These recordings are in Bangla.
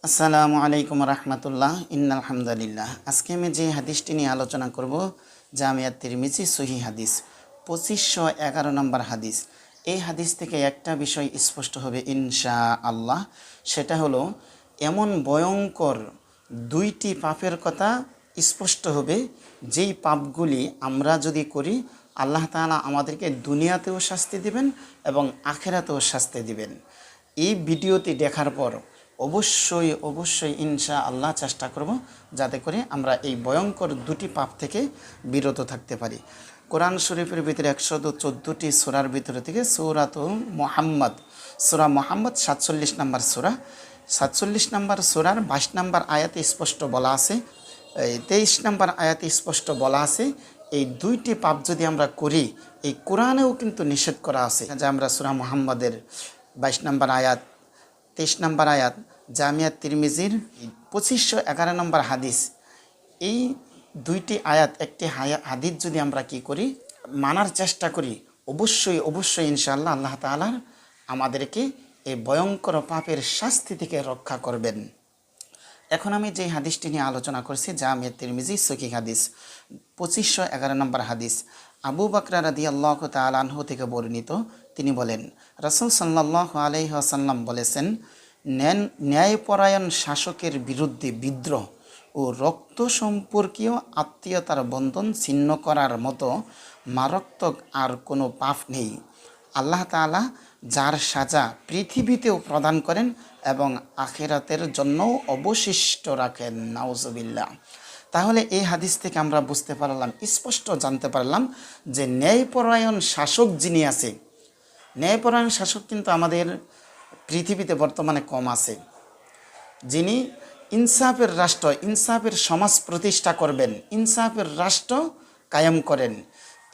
আসসালামু আলাইকুম রহমতুল্লাহ ইন্নাল হামদুলিল্লাহ। আজকে আমি যে হাদিসটি নিয়ে আলোচনা করব জামিয়াত তিরমিজি সহিহ হাদিস 2511 নম্বর হাদিস। এই হাদিস থেকে একটা বিষয় স্পষ্ট হবে ইনশাআল্লাহ, সেটা হলো এমন ভয়ঙ্কর দুইটি পাপের কথা স্পষ্ট হবে যেই পাপগুলি আমরা যদি করি আল্লাহ তাআলা আমাদেরকে দুনিয়াতেও শাস্তি দিবেন এবং আখিরাতেও শাস্তি দিবেন। এই ভিডিওটি দেখার পর অবশ্যই ইনশাআল্লাহ চেষ্টা করব যাতে করে আমরা এই ভয়ঙ্কর দুটি পাপ থেকে বিরত থাকতে পারি। কোরআন শরীফের ভিতরে 114টি সূরার ভিতরে থেকে সূরা মুহাম্মদ 47 নম্বর সূরা, 47 নম্বর সূরার 22 নম্বর আয়াতে স্পষ্ট বলা আছে, 23 নম্বর আয়াতে স্পষ্ট বলা আছে এই দুইটি পাপ যদি আমরা করি এই কোরআনেও কিন্তু নিষেধ করা আছে। যে আমরা সূরা মুহাম্মদের 22 নম্বর আয়াত, 23 নম্বর আয়াত, জামিয়াত তিরমিজির 2511 নম্বর হাদিস, এই দুইটি আয়াত একটি হাদিস যদি আমরা কি করি মানার চেষ্টা করি অবশ্যই ইনশাআল্লাহ আল্লাহ তাআলা আমাদেরকে এই ভয়ঙ্কর পাপের শাস্তি থেকে রক্ষা করবেন। এখন আমি যে হাদিসটি নিয়ে আলোচনা করছি জামিয়াত তিরমিজি সহিহ হাদিস 2511 নম্বর হাদিস। আবু বকর রাদিয়াল্লাহু তাআলা আনহু থেকে বর্ণিত, তিনি বলেন রাসূল সাল্লাল্লাহু আলাইহি ওয়াসাল্লাম বলেছেন, ন্যায়পরায়ণ শাসকের বিরুদ্ধে বিদ্রোহ ও রক্ত সম্পর্কীয় আত্মীয়তার বন্ধন ছিন্ন করার মতো মারাত্মক আর কোনো পাপ নেই। আল্লাহ তাআলা যার সাজা পৃথিবীতেও প্রদান করেন এবং আখিরাতের জন্যও অবশিষ্ট রাখেন। নাউজুবিল্লাহ। তাহলে এই হাদিস থেকে আমরা বুঝতে পারলাম, স্পষ্ট জানতে পারলাম যে ন্যায়পরায়ণ শাসক যিনি আছে, ন্যায়পরায়ণ শাসক কিন্তু আমাদের পৃথিবীতে বর্তমানে কম আছে। যিনি ইনসাফের রাষ্ট্র, ইনসাফের সমাজ প্রতিষ্ঠা করবেন, ইনসাফের রাষ্ট্র কায়েম করেন,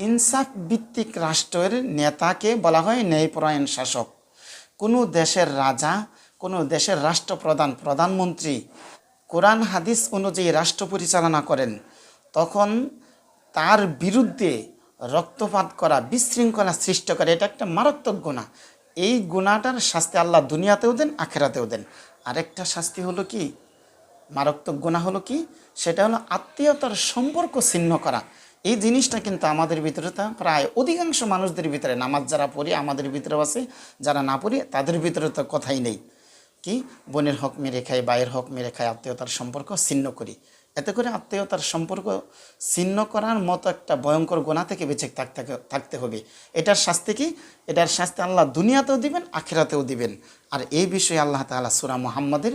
ইনসাফ ভিত্তিক রাষ্ট্রের নেতাকে বলা হয় ন্যায়পরায়ণ শাসক। কোনো দেশের রাজা, কোনো দেশের রাষ্ট্রপ্রধান, প্রধানমন্ত্রী কোরআন হাদিস অনুযায়ী রাষ্ট্র পরিচালনা করেন, তখন তার বিরুদ্ধে রক্তপাত করা, বিশৃঙ্খলা সৃষ্টি করা, এটা একটা মারাত্মক গুনাহ। এই গুনাহটার শাস্তি আল্লাহ দুনিয়াতেও দেন, আখিরাতেও দেন। আরেকটা শাস্তি হলো কি, মারাত্মক গুনাহ হলো কি, সেটা হলো আত্মীয়তার সম্পর্ক ছিন্ন করা। এই জিনিসটা কিন্তু আমাদের ভিতরে প্রায় অধিকাংশ মানুষদের ভিতরে, নামাজ যারা পড়ি আমাদের ভিতরেও আছে, যারা না পড়ি তাদের ভিতরে তো কথাই নেই। কি বোনের হক মেরে খাই, ভাইয়ের হক মেরে খাই, আত্মীয়তার সম্পর্ক ছিন্ন করি। এতে করে আত্মীয়তার সম্পর্ক ছিন্ন করার মতো একটা ভয়ঙ্কর গুনাহ থেকে বেঁচে থাকতে হবে। এটার শাস্তি কি? এটার শাস্তি আল্লাহ দুনিয়াতেও দিবেন, আখিরাতেও দিবেন। আর এই বিষয়ে আল্লাহ তাআলা সূরা মুহাম্মদের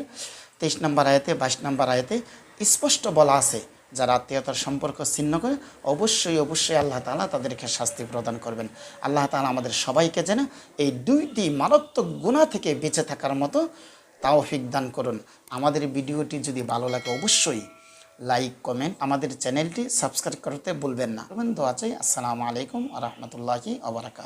23 নম্বর আয়াতে, 22 নম্বর আয়াতে স্পষ্ট বলা আছে, যারা আত্মীয়তার সম্পর্ক ছিন্ন করে অবশ্যই আল্লাহ তাআলা তাদেরকে শাস্তি প্রদান করবেন। আল্লাহ তাআলা আমাদের সবাইকে যেন এই দুইটি মারাত্মক গুনাহ থেকে বেঁচে থাকার মতো তৌফিক দান করুন। আমাদের ভিডিওটি যদি ভালো লাগে অবশ্যই লাইক, কমেন্ট, আমাদের চ্যানেলটি সাবস্ক্রাইব করতে ভুলবেন না। দোয়া চাই। আসসালামু আলাইকুম ওয়া রাহমাতুল্লাহি ওয়া বারাকাতুহু।